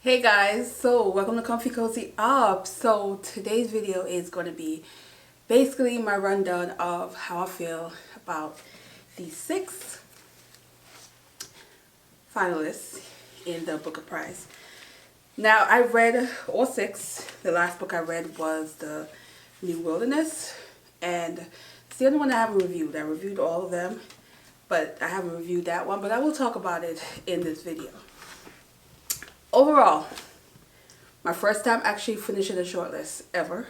Hey guys, so welcome to Comfy Cozy Up. So today's video is going to be basically my rundown of how I feel about the 6 finalists in the Booker Prize. Now I read all 6. The last book I read was The New Wilderness, and it's the only one I haven't reviewed. I reviewed all of them, but I haven't reviewed that one, but I will talk about it in this video. Overall, my first time actually finishing a shortlist ever.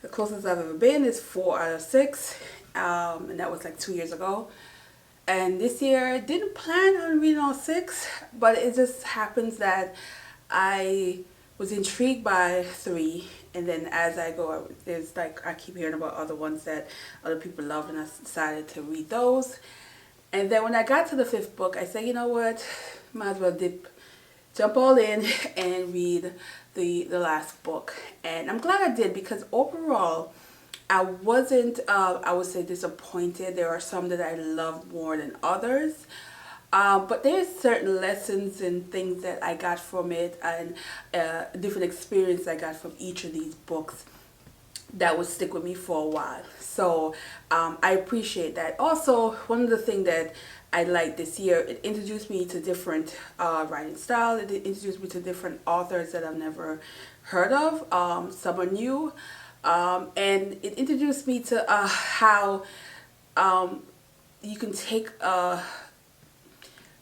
The closest I've ever been is 4 out of 6, and that was like 2 years ago. And this year, I didn't plan on reading all 6, but it just happens that I was intrigued by 3, and then as I go, there's like I keep hearing about other ones that other people love, and I decided to read those. And then when I got to the 5th book, I said, you know what, might as well jump all in and read the last book. And I'm glad I did, because overall I wasn't I would say disappointed. There are some that I loved more than others, but there's certain lessons and things that I got from it, and different experience I got from each of these books that would stick with me for a while. So I appreciate that. Also, one of the things that I liked this year, it introduced me to different writing style. It introduced me to different authors that I've never heard of. Some are new, and it introduced me to how you can take a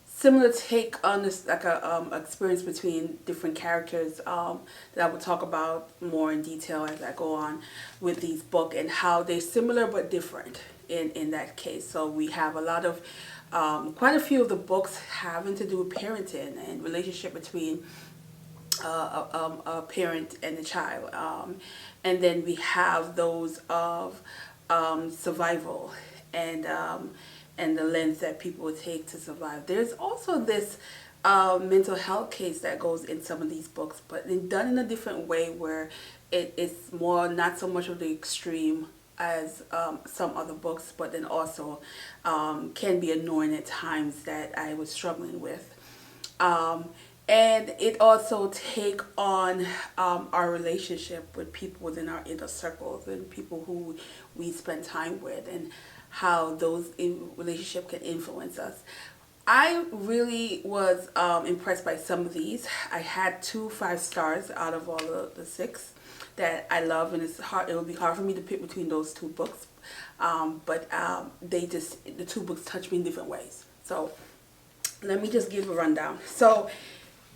similar take on this, like a experience between different characters that I will talk about more in detail as I go on with these books, and how they're similar but different in that case. So we have a lot of quite a few of the books having to do with parenting and relationship between a parent and a child, and then we have those of survival and the lens that people take to survive. There's also this mental health case that goes in some of these books, but it's done in a different way, where it's more not so much of the extreme as some other books, but then also can be annoying at times that I was struggling with. And it also take on our relationship with people within our inner circles and people who we spend time with, and how those relationship can influence us. I really was impressed by some of these. I had 2 5-stars out of all the 6 that I love, and it's hard. It would be hard for me to pick between those 2 books, but the 2 books touch me in different ways. So let me just give a rundown. So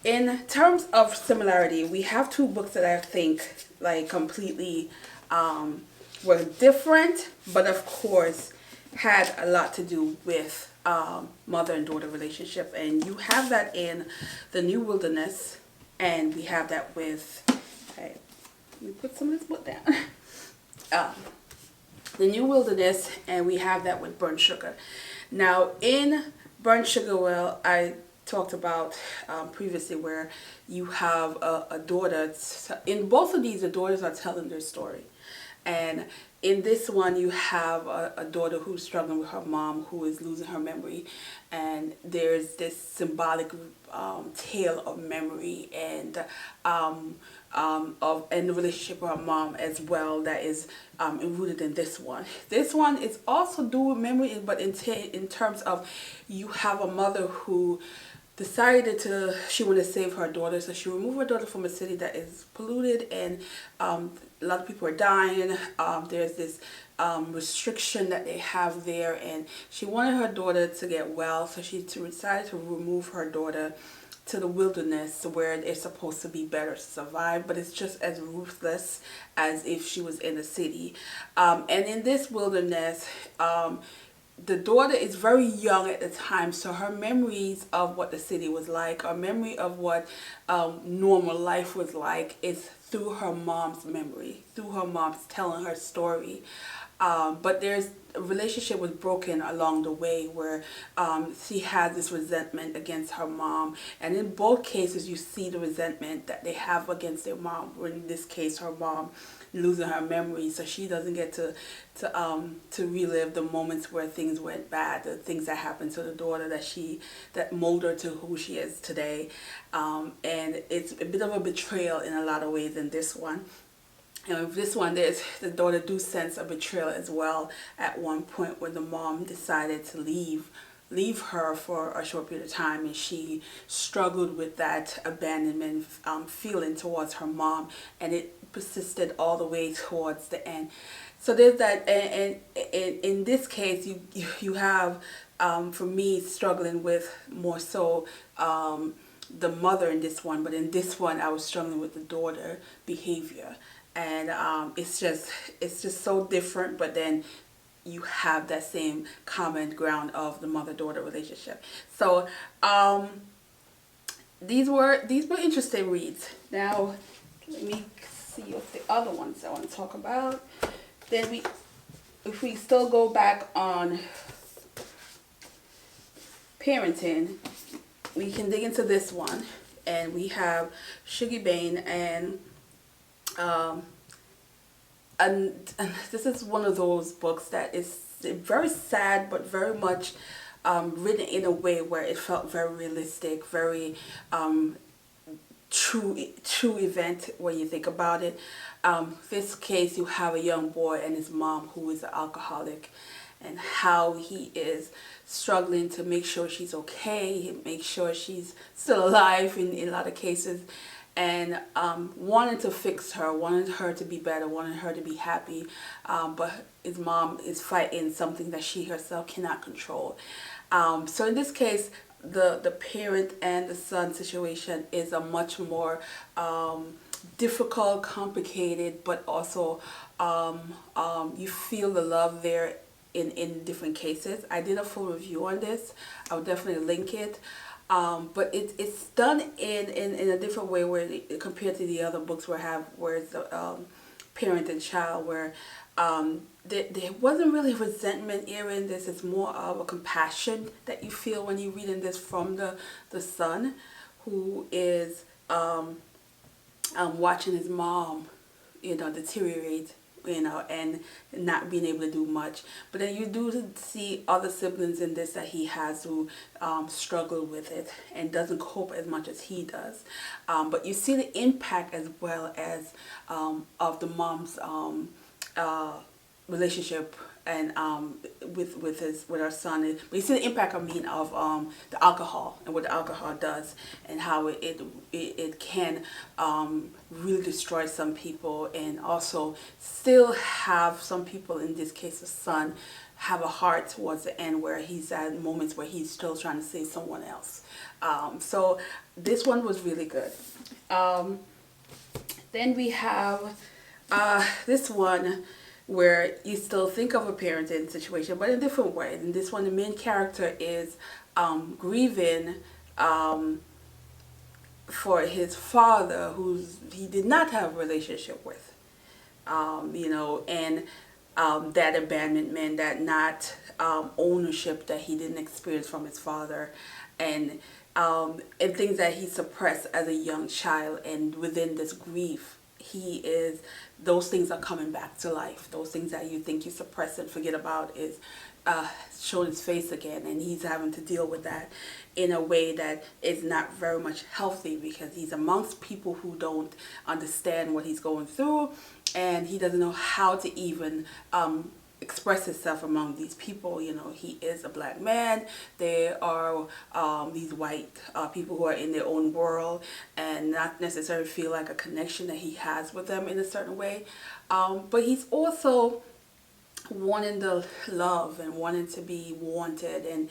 in terms of similarity, we have 2 books that I think like completely were different, but of course had a lot to do with mother and daughter relationship. And you have that in The New Wilderness, and we have that with, okay, let me put some of this book down. The New Wilderness, and we have that with Burnt Sugar. Now in Burnt Sugar, well, I talked about previously, where you have a daughter. In both of these, the daughters are telling their story. And in this one, you have a daughter who's struggling with her mom, who is losing her memory. And there's this symbolic tale of memory and the relationship with her mom as well, that is rooted in this one. This one is also do with memory, but in terms of, you have a mother who decided she wanted to save her daughter, so she removed her daughter from a city that is polluted, and a lot of people are dying. There's this restriction that they have there, and she wanted her daughter to get well, so she decided to remove her daughter to the wilderness, where it's supposed to be better to survive, but it's just as ruthless as if she was in a city. And in this wilderness, the daughter is very young at the time, so her memories of what the city was like, or memory of what normal life was like, is through her mom's memory, through her mom's telling her story. But there's a relationship was broken along the way, where she has this resentment against her mom, and in both cases you see the resentment that they have against their mom. In this case, her mom losing her memory, so she doesn't get to relive the moments where things went bad, the things that happened to the daughter that molded her to who she is today. And it's a bit of a betrayal in a lot of ways in this one. And with this one, the daughter do sense a betrayal as well at one point when the mom decided to leave her for a short period of time, and she struggled with that abandonment feeling towards her mom, and it persisted all the way towards the end. So there's that, and in this case, you have, for me, struggling with more so the mother in this one, but in this one, I was struggling with the daughter behavior. And it's just so different, but then you have that same common ground of the mother-daughter relationship. So these were interesting reads. Now let me see what the other ones I want to talk about. Then if we still go back on parenting, we can dig into this one, and we have Shuggie Bain and this is one of those books that is very sad, but very much written in a way where it felt very realistic, very true event when you think about it. This case, you have a young boy and his mom who is an alcoholic, and how he is struggling to make sure she's okay, make sure she's still alive in a lot of cases, and wanting to fix her, wanting her to be better, wanting her to be happy, but his mom is fighting something that she herself cannot control. So in this case, the parent and the son situation is a much more difficult, complicated, but also you feel the love there in different cases. I did a full review on this. I'll definitely link it. But it's done in a different way where compared to the other books where it's parent and child, where there wasn't really resentment here in this. It's more of a compassion that you feel when you're reading this from the son, who is watching his mom, deteriorate, and not being able to do much. But then you do see other siblings in this that he has who struggle with it and doesn't cope as much as he does. But you see the impact as well as of the mom's relationship and with our son. But you see the impact, of the alcohol and what the alcohol does, and how it can really destroy some people, and also still have some people, in this case the son, have a heart towards the end where he's at moments where he's still trying to save someone else. So this one was really good. Then we have this one where you still think of a parenting situation, but in a different way. In this one, the main character is grieving for his father, who he did not have a relationship with, and that abandonment, that not ownership that he didn't experience from his father, and things that he suppressed as a young child. And within this grief, those things are coming back to life. Those things that you think you suppress and forget about is showing his face again, and he's having to deal with that in a way that is not very much healthy, because he's amongst people who don't understand what he's going through, and he doesn't know how to even express himself among these people. He is a black man. There are these white people who are in their own world and not necessarily feel like a connection that he has with them in a certain way. But he's also wanting the love and wanting to be wanted, and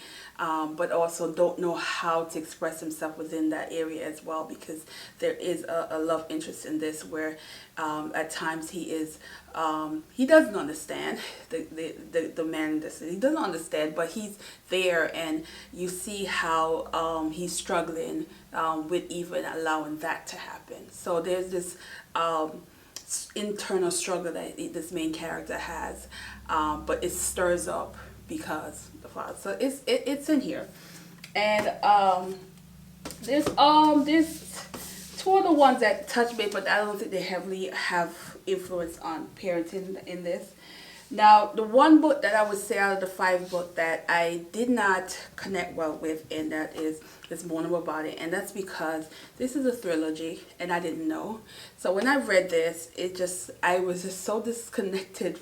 but also don't know how to express himself within that area as well, because there is a love interest in this where at times he doesn't understand the man in this. He doesn't understand, but he's there, and you see how he's struggling with even allowing that to happen. So there's this internal struggle that this main character has, but it stirs up because the father. So it's in here, and there's two of the ones that touch me, but I don't think they heavily have influence on parenting in this. Now, the one book that I would say out of the 5 books that I did not connect well with, and that is This Morning About It, and that's because this is a trilogy, and I didn't know. So when I read this, I was just so disconnected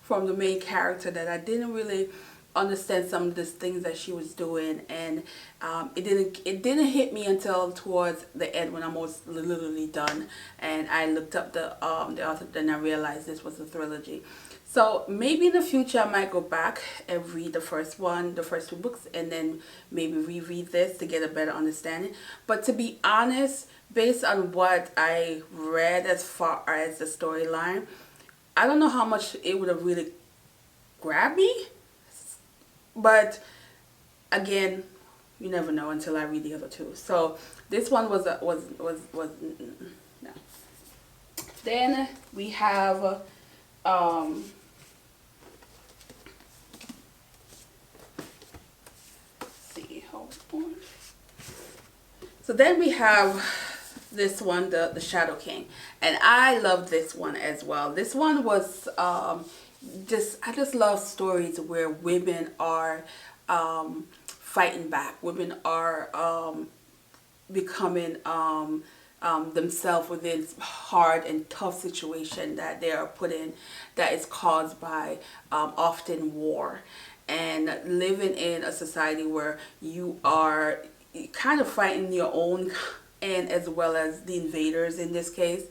from the main character that I didn't really understand some of the things that she was doing, and it didn't hit me until towards the end when I was literally done, and I looked up the author, then I realized this was a trilogy. So maybe in the future I might go back and read the first 2 books, and then maybe reread this to get a better understanding. But to be honest, based on what I read as far as the storyline, I don't know how much it would have really grabbed me. But again, you never know until I read the other 2. So this one was no. Then we have so then we have this one, the Shadow King, and I love this one as well. This one was I just love stories where women are fighting back. Women are becoming themselves within hard and tough situation that they are put in, that is caused by often war, and living in a society where you are kind of fighting your own, and as well as the invaders in this case,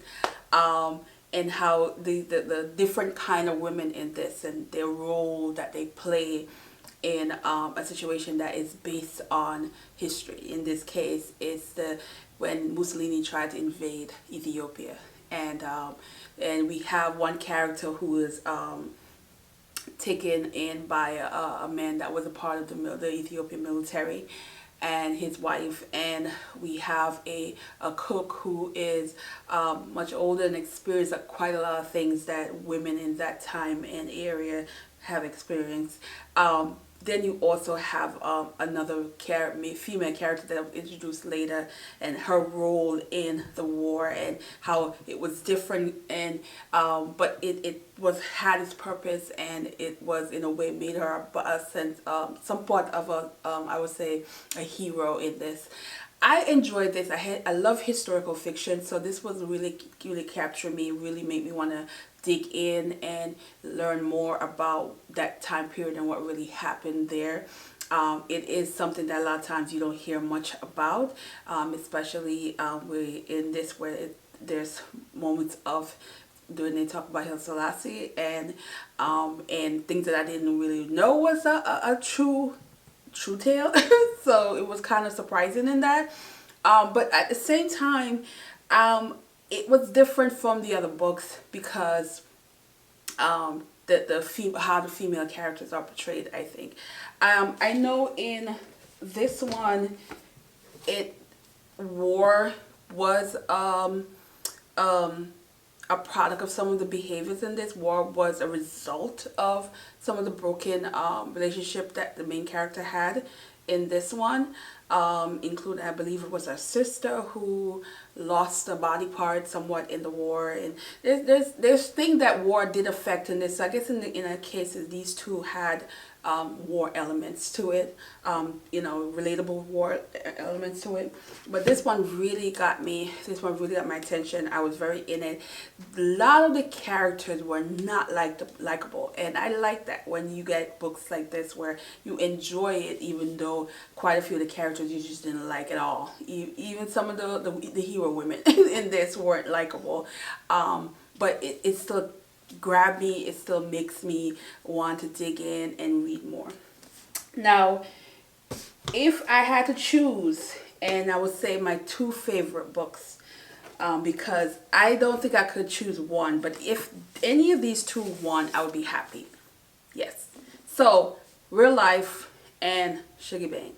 and how the different kind of women in this and their role that they play in a situation that is based on history. In this case, it's when Mussolini tried to invade Ethiopia, and we have one character who is taken in by a man that was a part of the Ethiopian military, and his wife, and we have a cook who is much older and experienced quite a lot of things that women in that time and area have experienced. Then you also have another female character that was introduced later, and her role in the war and how it was different, and but it had its purpose, and it was in a way made her a sense somewhat of a I would say a hero in this. I enjoyed this. I love historical fiction, so this was really captured me, really made me want to dig in and learn more about that time period and what really happened there. It is something that a lot of times you don't hear much about, especially in this where there's moments of when they talk about Haile Selassie and things that I didn't really know was a true tale. So it was kind of surprising in that, but at the same time, it was different from the other books because how the female characters are portrayed, I think. I know in this one, war was a product of some of the behaviors in this. War was a result of some of the broken relationship that the main character had in this one, including, I believe it was her sister who lost a body part somewhat in the war, and there's things that war did affect in this. So I guess in a cases these two had war elements to it, relatable war elements to it. But this one really got me. This one really got my attention. I was very in it. A lot of the characters were not likable, and I like that when you get books like this where you enjoy it, even though quite a few of the characters you just didn't like at all. Even some of the hero women in this weren't likable, but it still grabbed me. It still makes me want to dig in and read more. Now, if I had to choose, and I would say my 2 favorite books, because I don't think I could choose one, but if any of these 2 won, I would be happy. Yes. So, Real Life and Sugar Bang.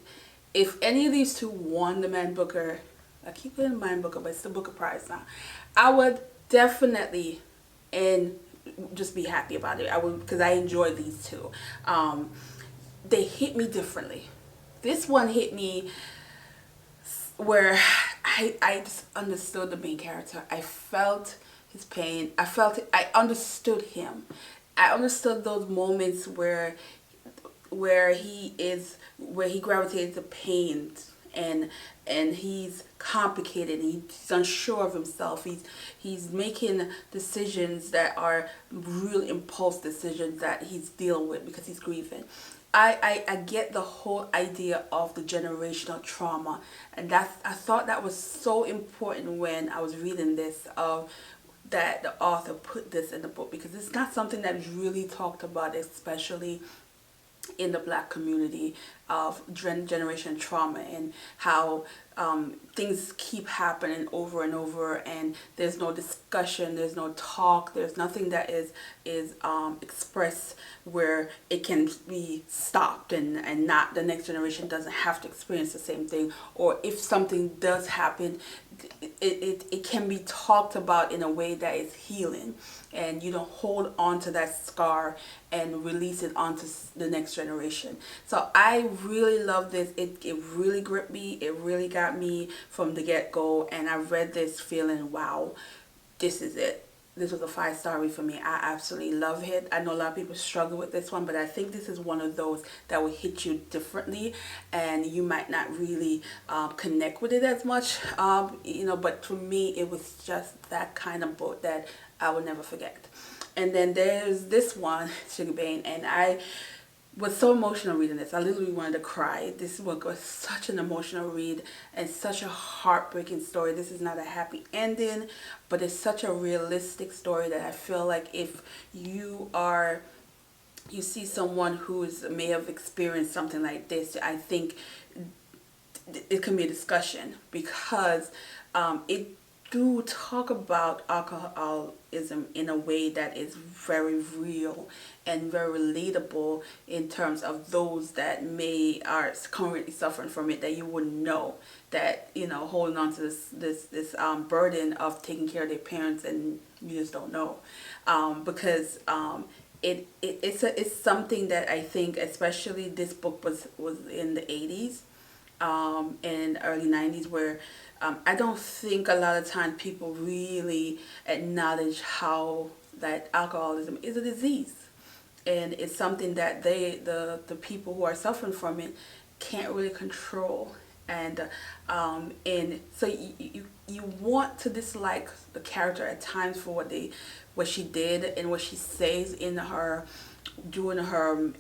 If any of these 2 won the Man Booker, I keep putting Man Booker, but it's the Booker Prize now, I would definitely just be happy about it. I would, because I enjoy these 2. They hit me differently. This one hit me where I just understood the main character. I felt his pain. I felt it. I understood him. I understood those moments where he gravitated to pain, and he's complicated, and he's unsure of himself. He's making decisions that are real impulse decisions that he's dealing with because he's grieving. I get the whole idea of the generational trauma, and I thought that was so important when I was reading this, of that the author put this in the book, because it's not something that is really talked about, especially in the Black community, of generation trauma, and how things keep happening over and over, and there's no discussion, there's no talk, there's nothing that is expressed where it can be stopped, and not, the next generation doesn't have to experience the same thing. Or if something does happen, it can be talked about in a way that is healing, and you don't hold on to that scar and release it onto the next generation. So I really love this. It really gripped me. It really got me from the get-go, and I read this feeling, wow, this is it. This was a 5-star read for me. I absolutely love it. I know a lot of people struggle with this one, but I think this is one of those that will hit you differently, and you might not really connect with it as much, but for me, it was just that kind of book that I will never forget. And then there's this one, Sugar Bane, and I was so emotional reading this. I literally wanted to cry. This book was such an emotional read and such a heartbreaking story. This is not a happy ending, but it's such a realistic story that I feel like if you see someone who may have experienced something like this, I think it can be a discussion, because it do talk about alcoholism in a way that is very real and very relatable, in terms of those that are currently suffering from it, that you wouldn't know, that holding on to this burden of taking care of their parents, and you just don't know, because it's something that I think, especially this book was in the 80s and early 90s, where I don't think a lot of times people really acknowledge how that alcoholism is a disease, and it's something that the people who are suffering from it can't really control, and so you want to dislike the character at times for what she did and what she says in her during her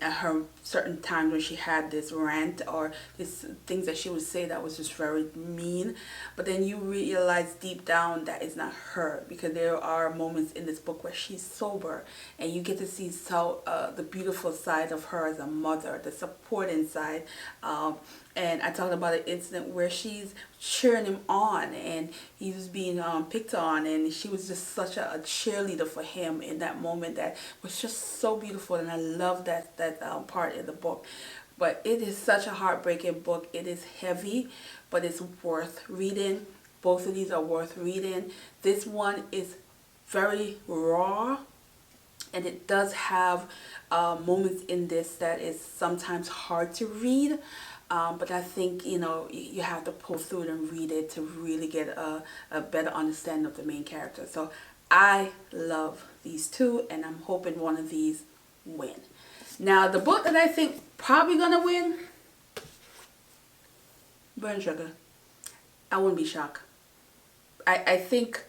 certain times when she had this rant, or these things that she would say that was just very mean. But then you realize deep down that it's not her, because there are moments in this book where she's sober, and you get to see the beautiful side of her as a mother, the supporting side. And I talked about an incident where she's cheering him on, and he was being picked on, and she was just such a cheerleader for him in that moment. That was just so beautiful, and I love that part in the book. But it is such a heartbreaking book. It is heavy, but it's worth reading. Both of these are worth reading. This one is very raw, and it does have moments in this that is sometimes hard to read. But I think, you have to pull through it and read it to really get a better understanding of the main character. So I love these two, and I'm hoping one of these win. Now, the book that I think probably gonna win, Burn Sugar. I wouldn't be shocked. I think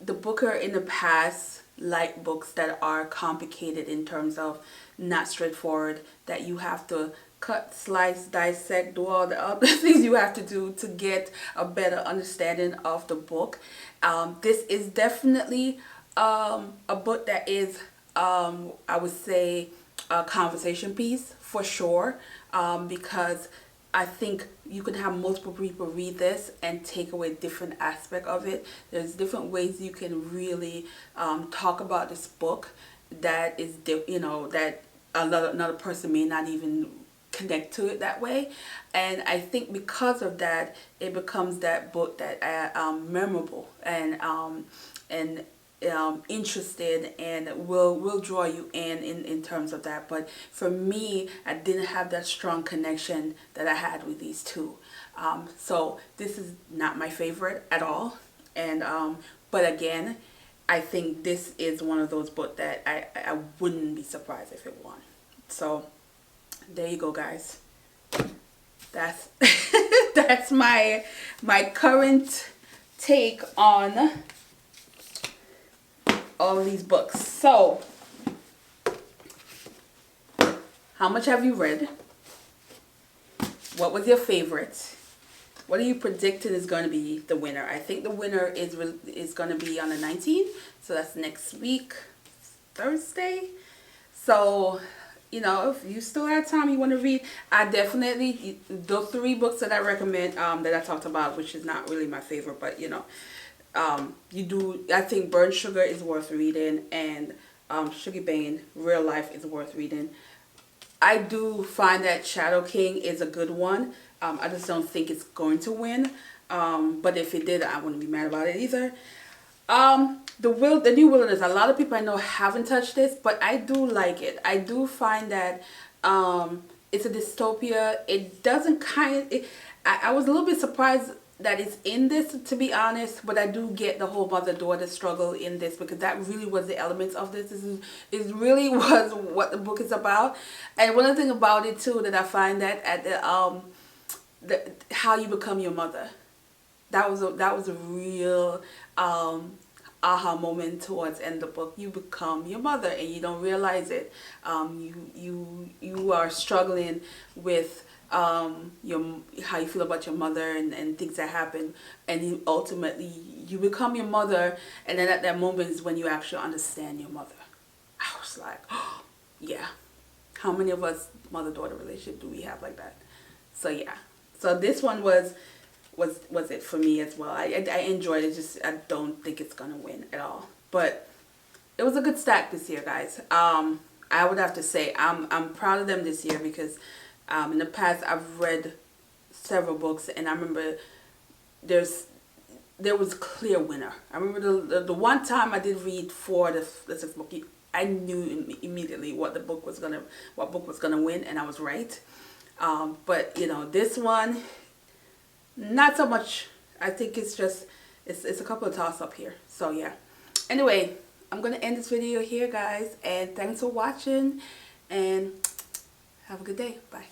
the booker in the past liked books that are complicated in terms of not straightforward, that you have to cut, slice, dissect, do all the other things you have to do to get a better understanding of the book. This is definitely a book that is, I would say, a conversation piece for sure, because I think you can have multiple people read this and take away different aspects of it. There's different ways you can really talk about this book that is, that another person may not even connect to it that way. And I think because of that, it becomes that book that memorable, and interested and will draw you in terms of that. But for me, I didn't have that strong connection that I had with these two. So this is not my favorite at all. And but again, I think this is one of those books that I wouldn't be surprised if it won. So there you go, guys. That's that's my current take on all these books. So how much have you read? What was your favorite? What are you predicting is going to be the winner? I think the winner is going to be on the 19th. So that's next week, Thursday. So, you know, if you still have time, you want to read, I definitely, those 3 books that I recommend, that I talked about, which is not really my favorite, but you know, I think Burnt Sugar is worth reading, and Sugar Bane, Real Life is worth reading. I do find that Shadow King is a good one. I just don't think it's going to win. But if it did, I wouldn't be mad about it either. The New Wilderness, a lot of people I know haven't touched this, but I do like it. I do find that it's a dystopia. It doesn't I was a little bit surprised that it's in this, to be honest, but I do get the whole mother-daughter struggle in this, because that really was the elements of this. It really was what the book is about. And one other thing about it too, that I find that at how you become your mother, that was a real aha moment towards the end of the book. You become your mother and you don't realize it. You are struggling with how you feel about your mother and things that happen, and you ultimately become your mother, and then at that moment is when you actually understand your mother. I was like, oh, yeah, how many of us mother-daughter relationship do we have like that? So yeah, so this one was it for me as well. I enjoyed it, just I don't think it's gonna win at all, but it was a good stack this year, guys. I would have to say I'm proud of them this year, because in the past I've read several books, and I remember there was a clear winner. I remember the one time I did read 4 the 6th book, I knew immediately what book was gonna win, and I was right. But you know, this one, not so much. I think it's just it's a couple of toss up here. So yeah. Anyway, I'm gonna end this video here, guys, and thanks for watching, and have a good day. Bye.